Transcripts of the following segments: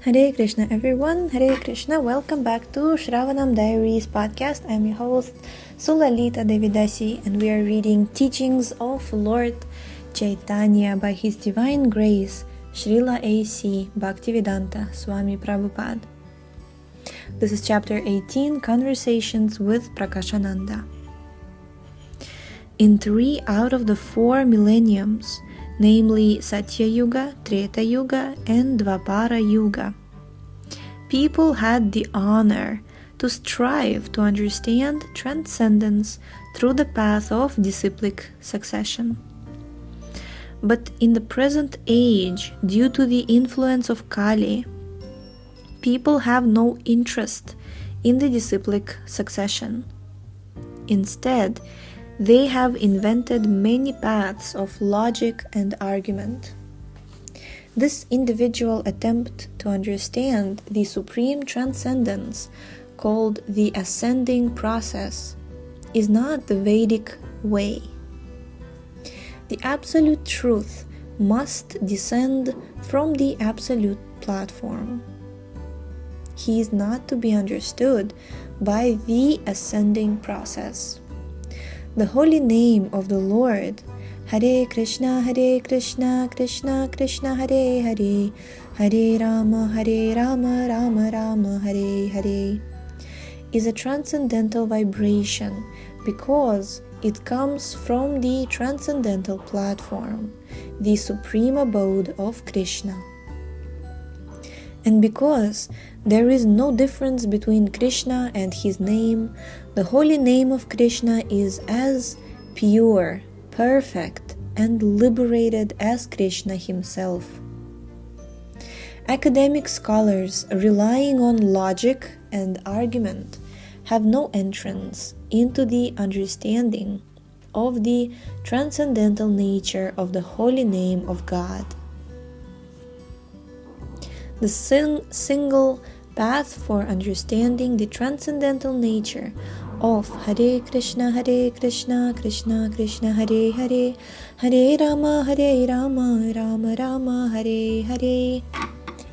Hare Krishna everyone, Hare Krishna, welcome back to Shravanam Diaries podcast. I'm your host Sulalita Devidasi and we are reading teachings of Lord Caitanya by His Divine Grace Srila A.C. Bhaktivedanta Swami Prabhupada. This is chapter 18, Conversations with Prakashananda. In 3 out of the 4 millenniums, namely Satya Yuga, Treta Yuga, and Dvapara Yuga, people had the honor to strive to understand transcendence through the path of disciplic succession. But in the present age, due to the influence of Kali, people have no interest in the disciplic succession. Instead, they have invented many paths of logic and argument. This individual attempt to understand the supreme transcendence, called the ascending process, is not the Vedic way. The absolute truth must descend from the absolute platform. He is not to be understood by the ascending process. The holy name of the Lord, Hare Krishna, Krishna Krishna, Hare Hare, Hare Rama, Rama Rama, Hare Hare, is a transcendental vibration because it comes from the transcendental platform, the supreme abode of Kṛṣṇa. And because there is no difference between Kṛṣṇa and his name, the holy name of Kṛṣṇa is as pure, perfect, and liberated as Kṛṣṇa himself. Academic scholars relying on logic and argument have no entrance into the understanding of the transcendental nature of the holy name of God. The single path for understanding the transcendental nature of Hare Krishna, Krishna Krishna, Hare Hare, Hare Rama, Rama Rama, Hare Hare,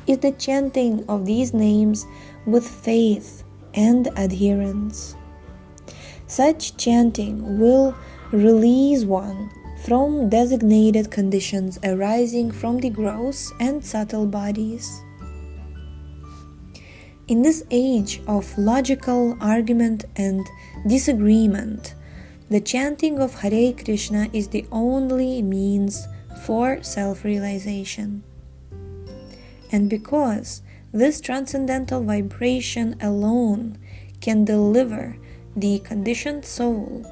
is the chanting of these names with faith and adherence. Such chanting will release one from designated conditions arising from the gross and subtle bodies. In this age of logical argument and disagreement, the chanting of Hare Krishna is the only means for self-realization. And because this transcendental vibration alone can deliver the conditioned soul,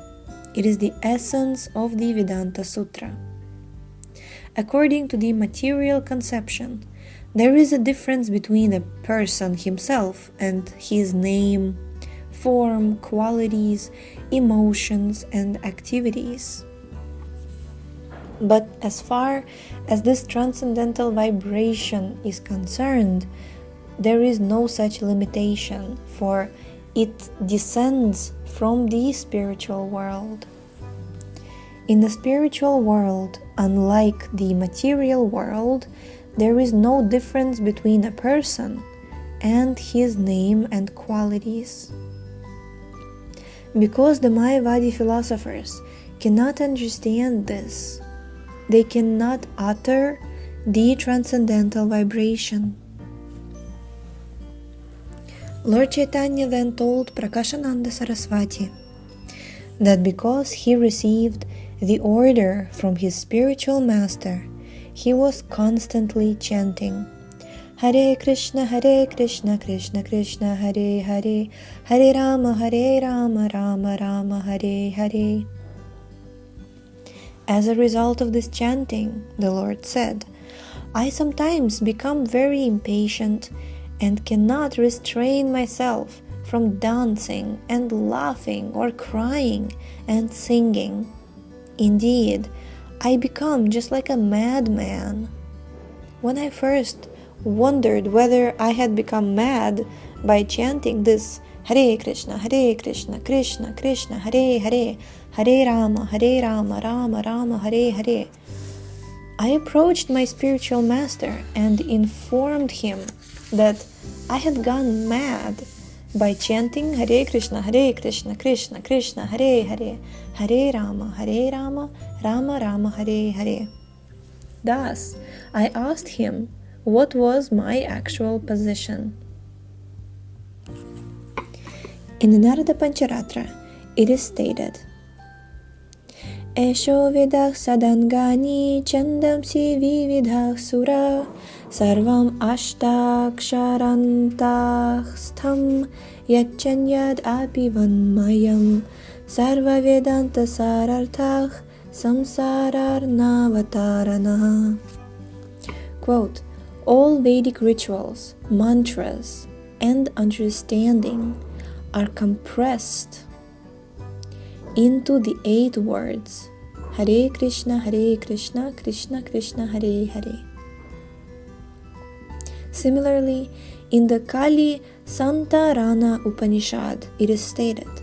it is the essence of the Vedanta Sutra. According to the material conception, there is a difference between a person himself and his name, form, qualities, emotions, and activities. But as far as this transcendental vibration is concerned, there is no such limitation, for it descends from the spiritual world. In the spiritual world, unlike the material world, there is no difference between a person and his name and qualities. Because the Mayavadi philosophers cannot understand this, they cannot utter the transcendental vibration. Lord Caitanya then told Prakashananda Saraswati that because he received the order from his spiritual master, he was constantly chanting Hare Krishna, Krishna Krishna, Hare Hare, Hare Rama, Rama Rama, Hare Hare. As a result of this chanting, the Lord said, I sometimes become very impatient and cannot restrain myself from dancing and laughing or crying and singing. Indeed, I become just like a madman. When I first wondered whether I had become mad by chanting this Hare Krishna, Krishna Krishna, Hare Hare, Hare Rama, Rama Rama, Hare Hare, I approached my spiritual master and informed him that I had gone mad by chanting Hare Krishna, Krishna Krishna, Hare Hare, Hare Rama, Rama Rama, Hare Hare. Thus, I asked him what was my actual position. In the Narada Pancharatra, it is stated, Esho vidah sadangani chandamsi vividhah sura sarvam ashtaksharantah stham yachanyad apivanmayam sarva vedanta sararthah samsararnavatarana. Quote, all Vedic rituals, mantras, and understanding are compressed into the 8 words Hare Krishna, Krishna Krishna, Hare Hare. Similarly, in the Kali Santarana Upanishad, it is stated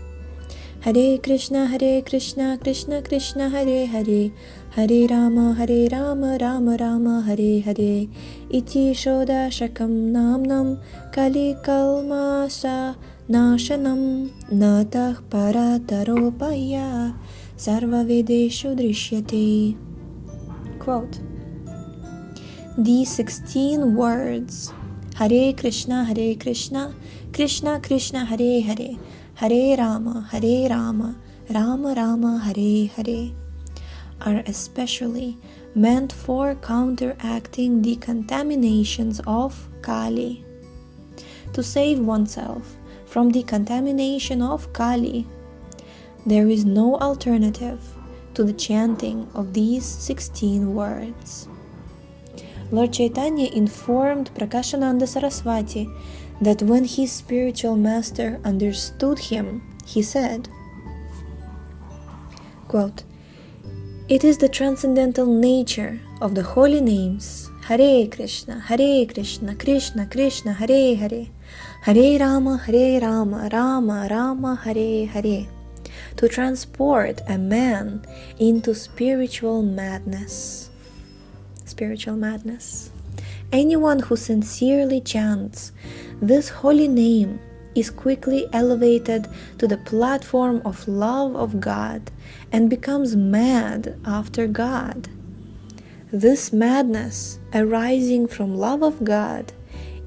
Hare Krishna, Krishna Krishna, Hare Hare, Hare Rama, Rama Rama, Hare Hare, Iti Shoda Shakam Namnam Kali Kalmasa Nashanam Natah Parataropaya Sarva Vedeshu Drishyate. Quote, these 16 words Hare Krishna, Krishna Krishna, Hare Hare, Hare Rama, Rama Rama, Hare Hare are especially meant for counteracting the contaminations of Kali. To save oneself from the contamination of Kali, there is no alternative to the chanting of these 16 words. Lord Caitanya informed Prakashananda Saraswati that when his spiritual master understood him, he said, quote, it is the transcendental nature of the holy names Hare Krishna, Krishna Krishna, Hare Hare, Hare Rama, Rama Rama, Hare Hare, to transport a man into spiritual madness. Anyone who sincerely chants this holy name is quickly elevated to the platform of love of God and becomes mad after God. This madness arising from love of God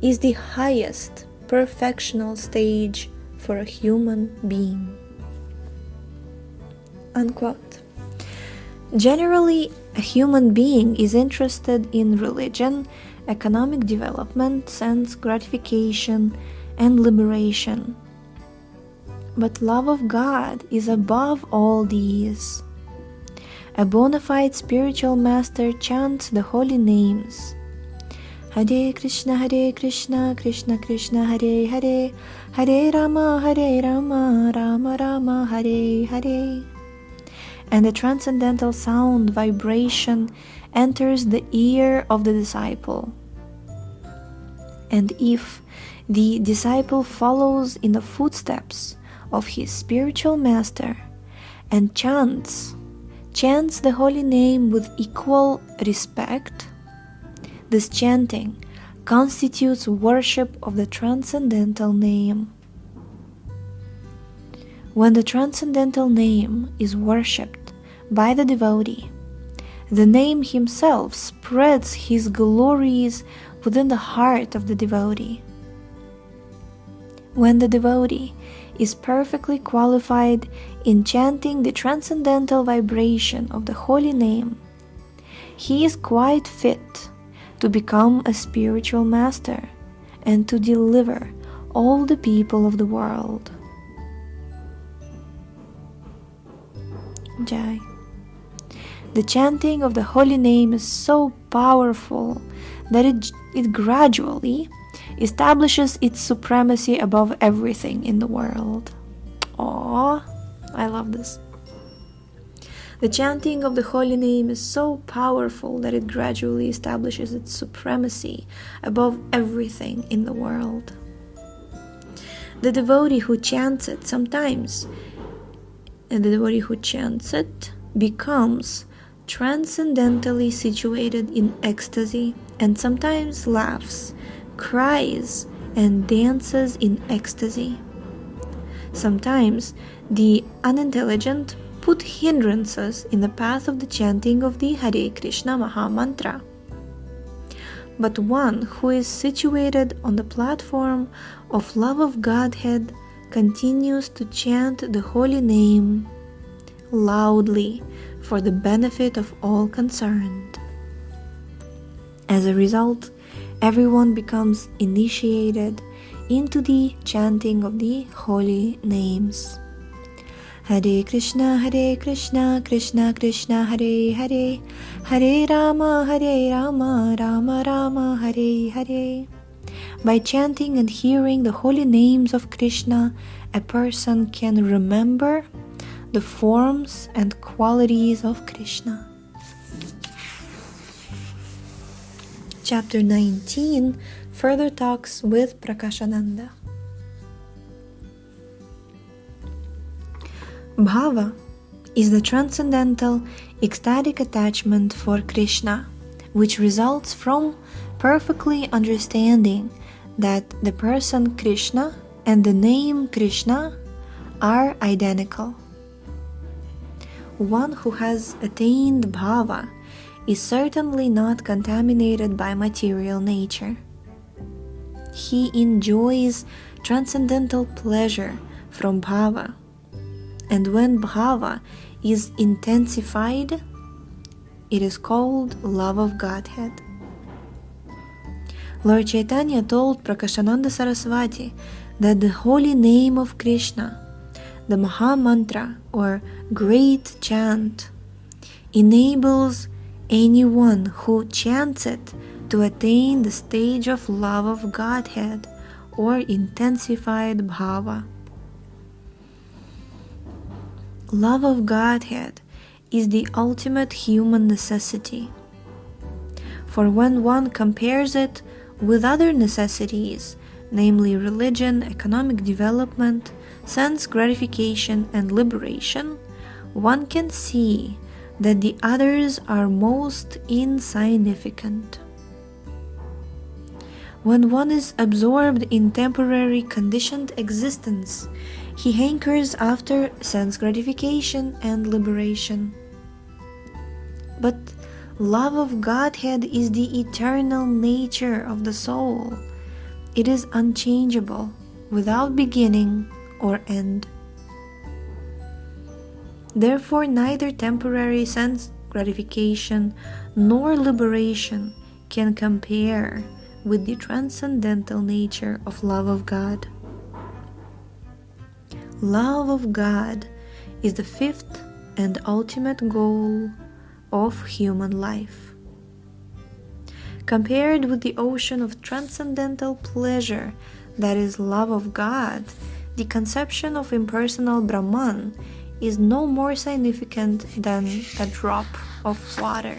is the highest perfectional stage for a human being. Unquote. Generally, a human being is interested in religion, economic development, sense gratification, and liberation. But love of God is above all these. A bona fide spiritual master chants the holy names Hare Krishna, Krishna Krishna, Hare Hare, Hare Rama, Rama Rama, Hare Hare, and the transcendental sound vibration enters the ear of the disciple. And if the disciple follows in the footsteps of his spiritual master and chants the holy name with equal respect, this chanting constitutes worship of the transcendental name. When the transcendental name is worshipped by the devotee, the name himself spreads his glories within the heart of the devotee. When the devotee is perfectly qualified in chanting the transcendental vibration of the holy name, he is quite fit to become a spiritual master and to deliver all the people of the world. Jai. The chanting of the holy name is so powerful that it gradually establishes its supremacy above everything in the world. Aww, I love this. The chanting of the holy name is so powerful that it gradually establishes its supremacy above everything in the world. The devotee who chants it becomes transcendentally situated in ecstasy and sometimes laughs cries, and dances in ecstasy. Sometimes the unintelligent put hindrances in the path of the chanting of the Hare Krishna Maha Mantra. But one who is situated on the platform of love of Godhead continues to chant the holy name loudly for the benefit of all concerned. As a result, everyone becomes initiated into the chanting of the holy names. Hare Krishna, Krishna Krishna, Hare Hare, Hare Rama, Rama Rama, Hare Hare. By chanting and hearing the holy names of Krishna, a person can remember the forms and qualities of Krishna. Chapter 19 further talks with Prakashananda. Bhava is the transcendental, ecstatic attachment for Krishna, which results from perfectly understanding that the person Krishna and the name Krishna are identical. One who has attained bhava is certainly not contaminated by material nature. He enjoys transcendental pleasure from bhava, and when bhava is intensified, it is called love of Godhead. Lord Chaitanya told Prakashananda Saraswati that the holy name of Krishna, the Maha Mantra or great chant, enables anyone who chants it to attain the stage of love of Godhead or intensified bhava. Love of Godhead is the ultimate human necessity. For when one compares it with other necessities, namely religion, economic development, sense gratification, and liberation, one can see that the others are most insignificant. When one is absorbed in temporary conditioned existence, he hankers after sense gratification and liberation. But love of Godhead is the eternal nature of the soul. It is unchangeable, without beginning or end. Therefore, neither temporary sense gratification nor liberation can compare with the transcendental nature of love of God. Love of God is the fifth and ultimate goal of human life. Compared with the ocean of transcendental pleasure that is love of God, the conception of impersonal Brahman is no more significant than a drop of water.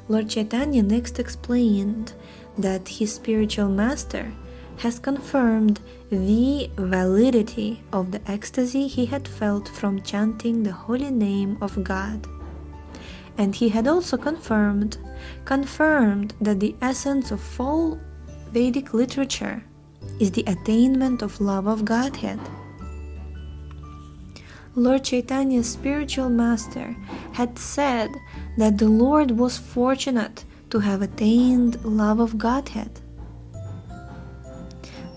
Lord Chaitanya next explained that his spiritual master has confirmed the validity of the ecstasy he had felt from chanting the holy name of God. And he had also confirmed that the essence of all Vedic literature is the attainment of love of Godhead. Lord Chaitanya's spiritual master had said that the Lord was fortunate to have attained love of Godhead.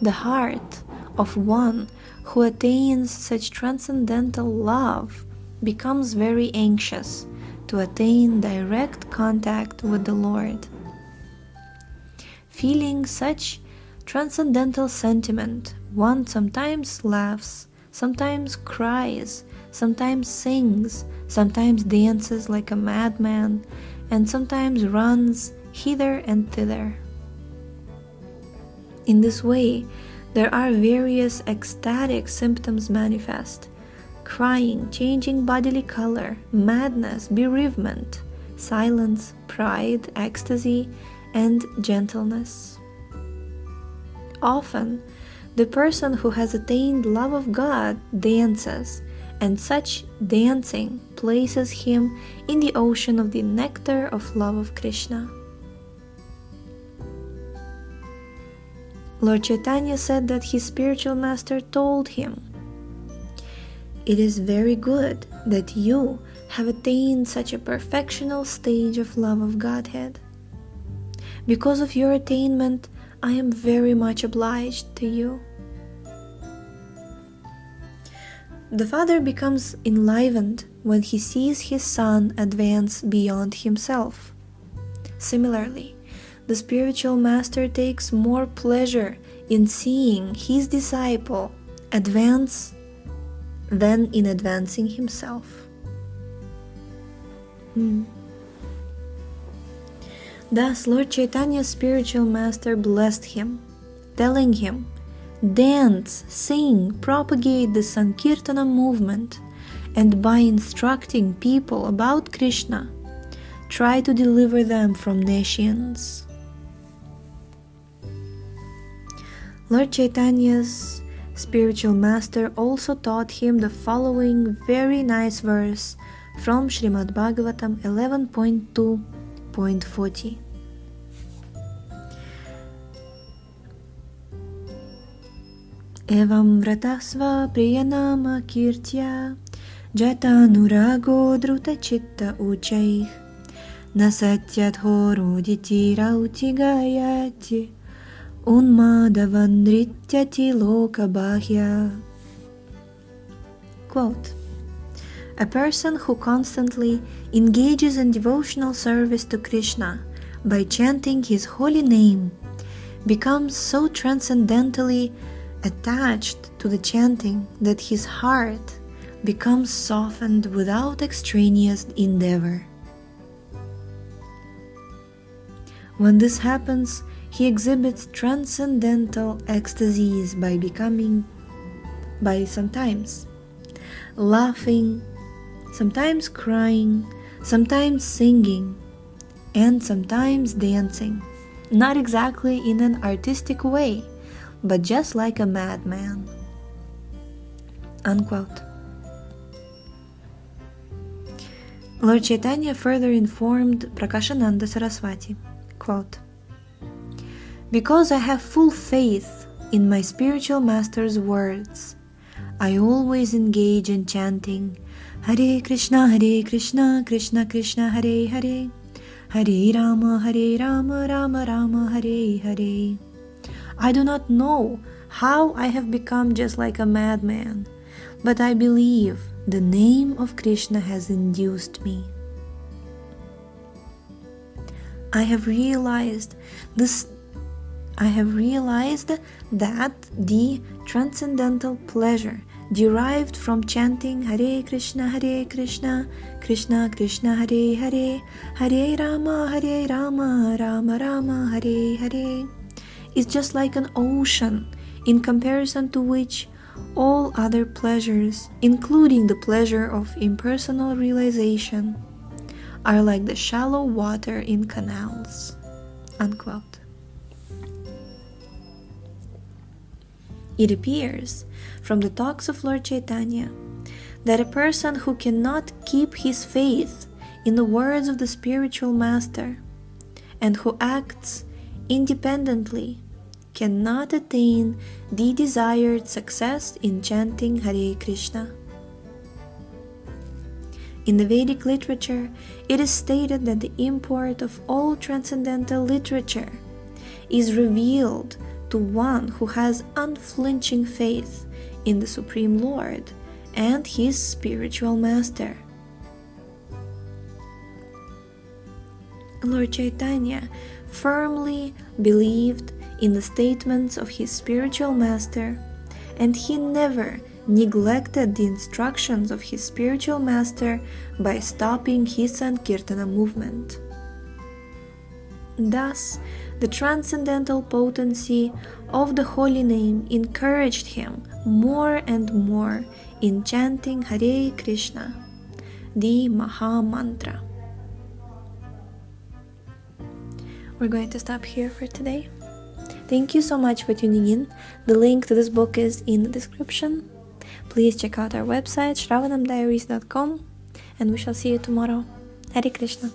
The heart of one who attains such transcendental love becomes very anxious to attain direct contact with the Lord. Feeling such transcendental sentiment, one sometimes laughs, sometimes cries, sometimes sings, sometimes dances like a madman, and sometimes runs hither and thither. In this way, there are various ecstatic symptoms manifest: crying, changing bodily color, madness, bereavement, silence, pride, ecstasy, and gentleness. Often, the person who has attained love of God dances, and such dancing places him in the ocean of the nectar of love of Krishna. Lord Caitanya said that his spiritual master told him, "It is very good that you have attained such a perfectional stage of love of Godhead. Because of your attainment, I am very much obliged to you." The father becomes enlivened when he sees his son advance beyond himself. Similarly, the spiritual master takes more pleasure in seeing his disciple advance than in advancing himself. Thus, Lord Chaitanya's spiritual master blessed him, telling him, "Dance, sing, propagate the Sankirtana movement, and by instructing people about Kṛṣṇa, try to deliver them from nescience." Lord Chaitanya's spiritual master also taught him the following very nice verse from Srimad Bhagavatam 11.2.40. Evam vratasva priyanama-sankirtana jatanurago druta chitta uchaih nasatyadho roditi rauti gayati unmadavandrityati lokabhya. Quote, "A person who constantly engages in devotional service to Kṛṣṇa by chanting his holy name becomes so transcendentally attached to the chanting that his heart becomes softened without extraneous endeavor. When this happens, he exhibits transcendental ecstasies by sometimes laughing, sometimes crying, sometimes singing, and sometimes dancing, not exactly in an artistic way, but just like a madman." Unquote. Lord Caitanya further informed Prakashananda Saraswati, quote, "Because I have full faith in my spiritual master's words, I always engage in chanting Hare Kṛṣṇa, Krishna Krishna, Hare Hare, Hare Rama, Rama Rama, Hare Hare. I do not know how I have become just like a madman, but I believe the name of Kṛṣṇa has induced me. I have realized that the transcendental pleasure derived from chanting Hare Kṛṣṇa, Krishna Krishna, Hare Hare, Hare Rama, Rama Rama, Hare Hare, is just like an ocean, in comparison to which all other pleasures, including the pleasure of impersonal realization, are like the shallow water in canals." Unquote. It appears from the talks of Lord Caitanya that a person who cannot keep his faith in the words of the spiritual master and who acts independently cannot attain the desired success in chanting Hare Kṛṣṇa. In the Vedic literature, it is stated that the import of all transcendental literature is revealed to one who has unflinching faith in the Supreme Lord and his spiritual master. Lord Caitanya firmly believed in the statements of his spiritual master, and he never neglected the instructions of his spiritual master by stopping his Sankirtana movement. Thus, the transcendental potency of the holy name encouraged him more and more in chanting Hare Kṛṣṇa, the Maha Mantra. We're going to stop here for today. Thank you so much for tuning in. The link to this book is in the description. Please check out our website shravanamdiaries.com, and we shall see you tomorrow. Hare Krishna.